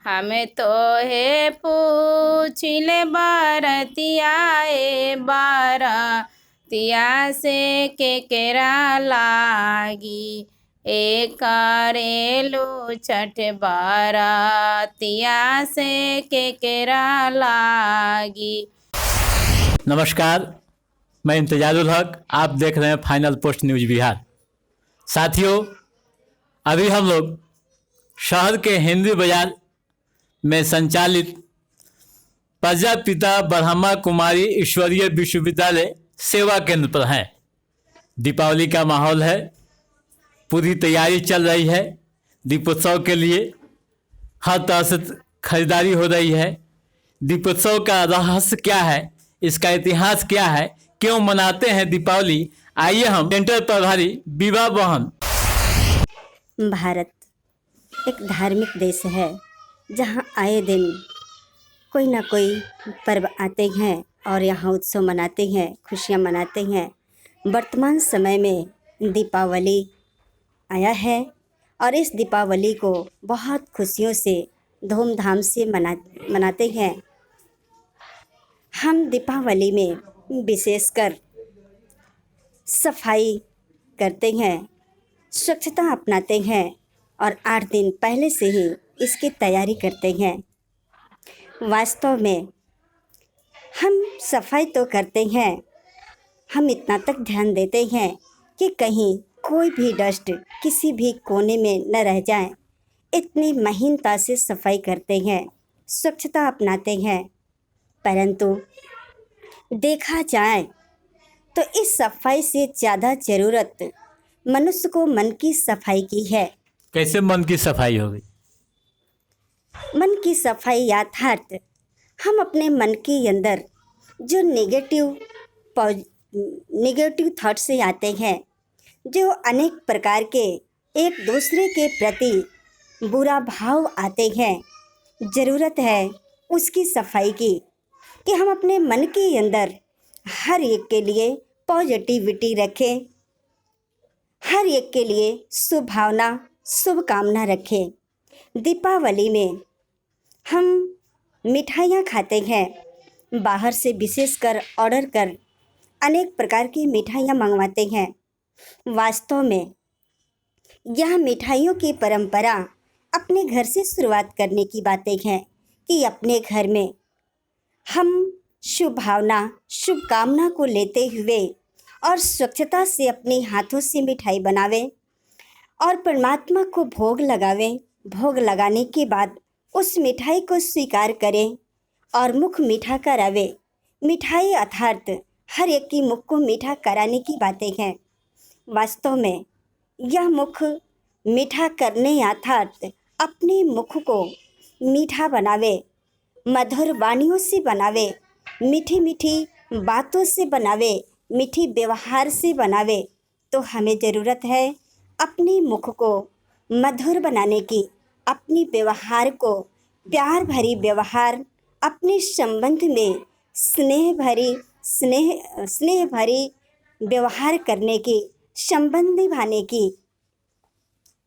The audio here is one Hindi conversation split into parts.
हमें तो हे पूछिले बरतिया ए बरतिया से केकरा लागी ए करेलू छठ बरतिया से केकरा लागी। नमस्कार, मैं इम्तियाजुल हक, आप देख रहे हैं फाइनल पोस्ट न्यूज़ बिहार। साथियों, अभी हम लोग शहर के हिंदी बाजार में संचालित प्रजापिता ब्रह्मा कुमारी ईश्वरीय विश्वविद्यालय सेवा केंद्र पर हैं। दीपावली का माहौल है, पूरी तैयारी चल रही है। दीपोत्सव के लिए हर तरह से खरीदारी हो रही है। दीपोत्सव का रहस्य क्या है, इसका इतिहास क्या है, क्यों मनाते हैं दीपावली, आइए हम सेंटर प्रभारी विभा बहन। भारत एक धार्मिक देश है जहाँ आए दिन कोई ना कोई पर्व आते हैं और यहाँ उत्सव मनाते हैं, खुशियाँ मनाते हैं। वर्तमान समय में दीपावली आया है और इस दीपावली को बहुत खुशियों से धूमधाम से मनाते हैं। हम दीपावली में विशेषकर सफाई करते हैं, स्वच्छता अपनाते हैं और 8 दिन पहले से ही इसकी तैयारी करते हैं। वास्तव में हम सफाई तो करते हैं, हम इतना तक ध्यान देते हैं कि कहीं कोई भी डस्ट किसी भी कोने में न रह जाए। इतनी महीनता से सफाई करते हैं, स्वच्छता अपनाते हैं। परंतु देखा जाए तो इस सफाई से ज़्यादा ज़रूरत मनुष्य को मन की सफाई की है। कैसे मन की सफाई होगी? मन की सफाई यथार्थ हम अपने मन के अंदर जो नेगेटिव थॉट से आते हैं, जो अनेक प्रकार के एक दूसरे के प्रति बुरा भाव आते हैं, ज़रूरत है उसकी सफाई की कि हम अपने मन के अंदर हर एक के लिए पॉजिटिविटी रखें, हर एक के लिए शुभ भावना शुभकामना रखें। दीपावली में हम मिठाइयाँ खाते हैं, बाहर से विशेषकर ऑर्डर कर अनेक प्रकार की मिठाइयाँ मंगवाते हैं। वास्तव में यह मिठाइयों की परंपरा अपने घर से शुरुआत करने की बातें हैं कि अपने घर में हम शुभ भावना शुभकामना को लेते हुए और स्वच्छता से अपने हाथों से मिठाई बनावें और परमात्मा को भोग लगावें। भोग लगाने के बाद उस मिठाई को स्वीकार करें और मुख मीठा करावे। मिठाई अर्थात हर एक की मुख को मीठा कराने की बातें हैं। वास्तव में यह मुख मीठा करने अर्थात अपने मुख को मीठा बनावे, मधुर वाणियों से बनावे, मीठी मीठी बातों से बनावे, मीठी व्यवहार से बनावे। तो हमें ज़रूरत है अपने मुख को मधुर बनाने की, अपनी व्यवहार को प्यार भरी व्यवहार, अपने संबंध में स्नेह भरी व्यवहार करने की, संबंध निभाने की।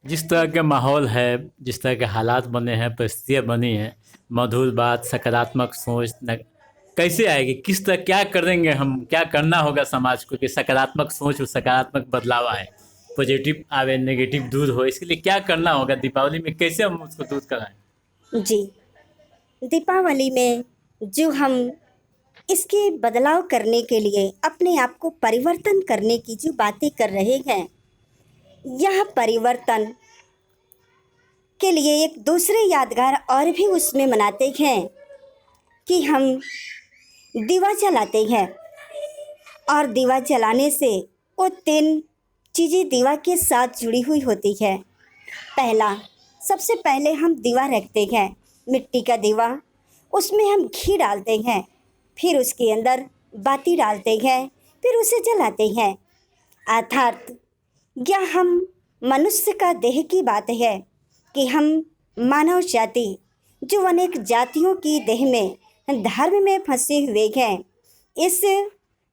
जिस तरह के माहौल है, जिस तरह के हालात बने हैं, परिस्थितियाँ बनी हैं, मधुर बात, सकारात्मक सोच कैसे आएगी? किस तरह क्या करेंगे हम, क्या करना होगा समाज को कि सकारात्मक सोच और सकारात्मक बदलाव आए, पॉजिटिव आवे, नेगेटिव दूर हो? इसके लिए क्या करना होगा दीपावली में, कैसे हम उसको दूर कराएं? जी, दीपावली में जो हम इसके बदलाव करने के लिए अपने आप को परिवर्तन करने की जो बातें कर रहे हैं, यह परिवर्तन के लिए एक दूसरे यादगार और भी उसमें मनाते हैं कि हम दीवा जलाते हैं और दीवा जलाने से वो 3 चीज़ें दीवा के साथ जुड़ी हुई होती है। पहला, सबसे पहले हम दीवा रखते हैं, मिट्टी का दीवा, उसमें हम घी डालते हैं, फिर उसके अंदर बाती डालते हैं, फिर उसे जलाते हैं। अर्थात यह हम मनुष्य का देह की बात है कि हम मानव जाति जो अनेक जातियों की देह में धर्म में फंसे हुए हैं, इस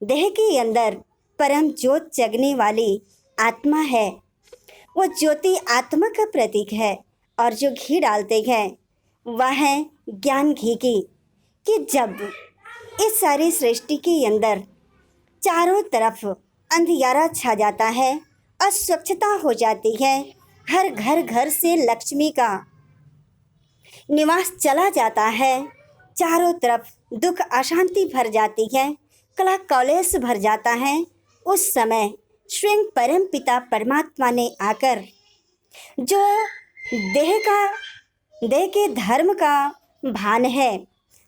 देह के अंदर परम ज्योत जगने वाली आत्मा है। वो ज्योति आत्मा का प्रतीक है और जो घी डालते हैं वह है ज्ञान घी की, कि जब इस सारी सृष्टि के अंदर चारों तरफ अंधियारा छा जाता है, अस्वच्छता हो जाती है, हर घर घर से लक्ष्मी का निवास चला जाता है, चारों तरफ दुख अशांति भर जाती है, कला कलेश भर जाता है, उस समय स्वयं परम पिता परमात्मा ने आकर जो देह के धर्म का भान है,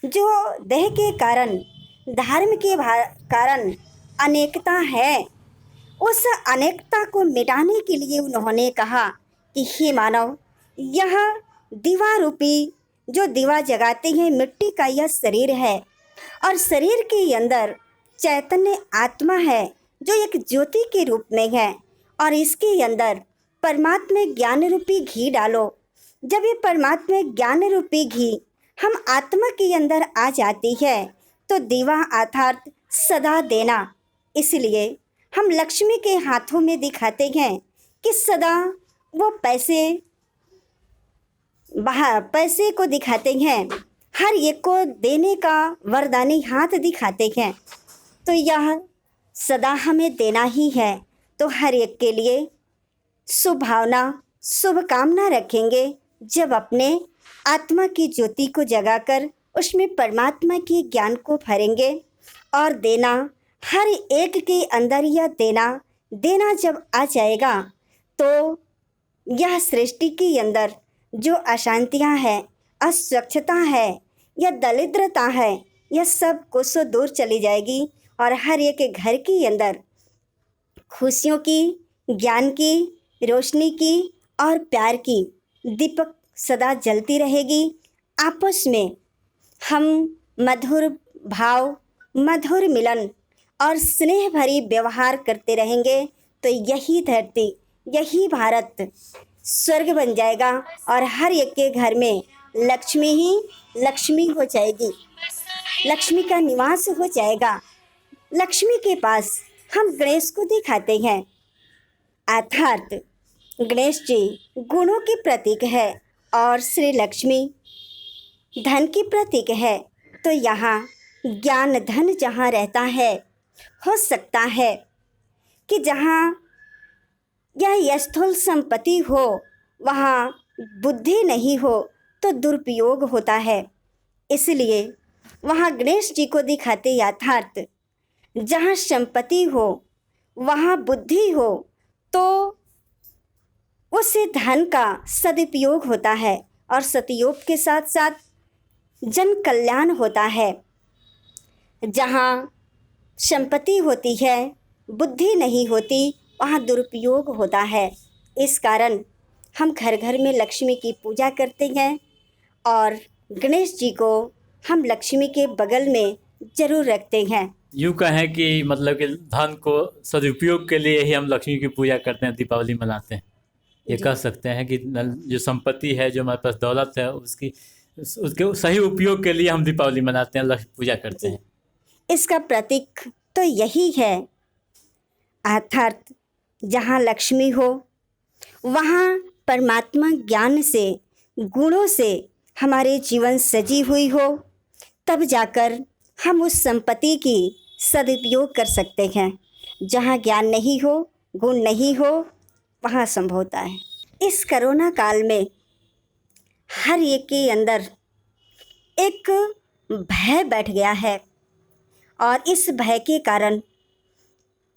जो देह के कारण धर्म के कारण अनेकता है, उस अनेकता को मिटाने के लिए उन्होंने कहा कि हे मानव, यह दीवा रूपी जो दीवा जगाते हैं मिट्टी का यह शरीर है, और शरीर के अंदर चैतन्य आत्मा है जो एक ज्योति के रूप में है, और इसके अंदर परमात्मा ज्ञान रूपी घी डालो। जब ये परमात्मा ज्ञान रूपी घी हम आत्मा के अंदर आ जाती है तो दीवा अर्थात सदा देना, इसलिए हम लक्ष्मी के हाथों में दिखाते हैं कि सदा वो पैसे को दिखाते हैं, हर एक को देने का वरदानी हाथ दिखाते हैं। तो यह सदा हमें देना ही है, तो हर एक के लिए शुभ भावना शुभकामना रखेंगे। जब अपने आत्मा की ज्योति को जगाकर उसमें परमात्मा के ज्ञान को भरेंगे और देना, हर एक के अंदर यह देना जब आ जाएगा तो यह सृष्टि के अंदर जो अशांतियाँ हैं, अस्वच्छता है या दरिद्रता है, यह सब कुछ दूर चली जाएगी और हर एक के घर के अंदर खुशियों की, ज्ञान की, रोशनी की और प्यार की दीपक सदा जलती रहेगी। आपस में हम मधुर भाव, मधुर मिलन और स्नेह भरी व्यवहार करते रहेंगे तो यही धरती, यही भारत स्वर्ग बन जाएगा और हर एक के घर में लक्ष्मी ही लक्ष्मी हो जाएगी, लक्ष्मी का निवास हो जाएगा। लक्ष्मी के पास हम गणेश को दिखाते हैं, अर्थात गणेश जी गुणों की प्रतीक है और श्री लक्ष्मी धन की प्रतीक है। तो यहाँ ज्ञान धन जहाँ रहता है, हो सकता है कि जहाँ यह स्थूल संपत्ति हो वहाँ बुद्धि नहीं हो तो दुरुपयोग होता है, इसलिए वहाँ गणेश जी को दिखाते अर्थात जहाँ संपत्ति हो वहाँ बुद्धि हो तो उससे धन का सदुपयोग होता है और सदुपयोग के साथ साथ जन कल्याण होता है। जहाँ संपत्ति होती है, बुद्धि नहीं होती, वहाँ दुरुपयोग होता है। इस कारण हम घर घर में लक्ष्मी की पूजा करते हैं और गणेश जी को हम लक्ष्मी के बगल में जरूर रखते हैं। यूँ कहें कि मतलब कि धन को सदुपयोग के लिए ही हम लक्ष्मी की पूजा करते हैं, दीपावली मनाते हैं। ये कह सकते हैं कि जो संपत्ति है, जो हमारे पास दौलत है, उसके सही उपयोग के लिए हम दीपावली मनाते हैं, लक्ष्मी पूजा करते हैं। इसका प्रतीक तो यही है, अर्थात जहाँ लक्ष्मी हो वहाँ परमात्मा ज्ञान से, गुणों से हमारे जीवन सजी हुई हो, तब जाकर हम उस संपत्ति की सदुपयोग कर सकते हैं। जहाँ ज्ञान नहीं हो, गुण नहीं हो, वहाँ संभव होता है। इस कोरोना काल में हर एक के अंदर एक भय बैठ गया है और इस भय के कारण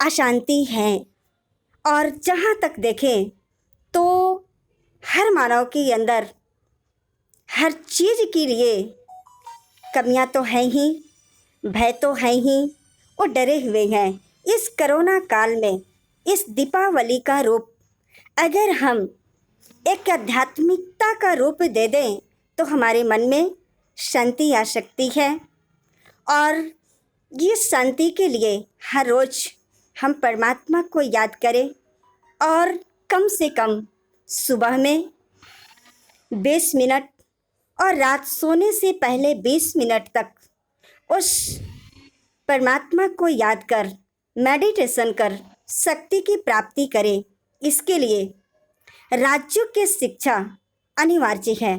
अशांति है और जहाँ तक देखें तो हर मानव के अंदर हर चीज़ के लिए कमियां तो हैं ही, भय तो है ही, वो डरे हुए हैं। इस कोरोना काल में इस दीपावली का रूप अगर हम एक आध्यात्मिकता का रूप दे दें तो हमारे मन में शांति आ सकती है और ये शांति के लिए हर रोज़ हम परमात्मा को याद करें और कम से कम सुबह में 20 मिनट और रात सोने से पहले 20 मिनट तक उस परमात्मा को याद कर मेडिटेशन कर शक्ति की प्राप्ति करें। इसके लिए राज्यों की शिक्षा अनिवार्य है।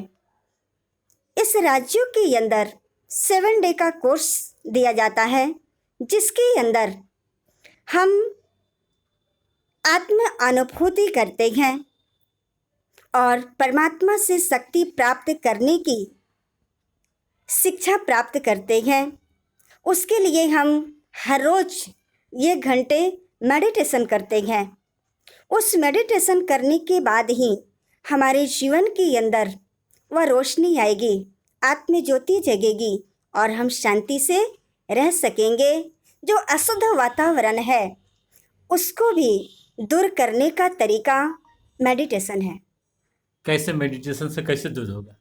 इस राज्यों के अंदर 7 डे का कोर्स दिया जाता है, जिसके अंदर हम आत्म अनुभूति करते हैं और परमात्मा से शक्ति प्राप्त करने की शिक्षा प्राप्त करते हैं। उसके लिए हम हर रोज 1 घंटे मेडिटेशन करते हैं। उस मेडिटेशन करने के बाद ही हमारे जीवन के अंदर वह रोशनी आएगी, आत्म ज्योति जगेगी और हम शांति से रह सकेंगे। जो अशुद्ध वातावरण है उसको भी दूर करने का तरीका मेडिटेशन है। कैसे मेडिटेशन से कैसे दूर होगा?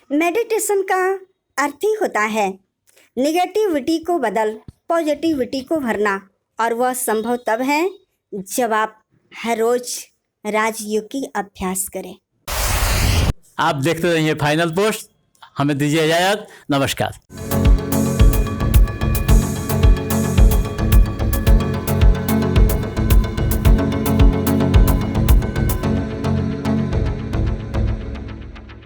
मेडिटेशन का अर्थ ही होता है निगेटिविटी को बदल पॉजिटिविटी को भरना, और वह संभव तब है जब आप हर रोज राजयोग की अभ्यास करें। आप देखते रहिए फाइनल पोस्ट। हमें दीजिए इजाजत। नमस्कार।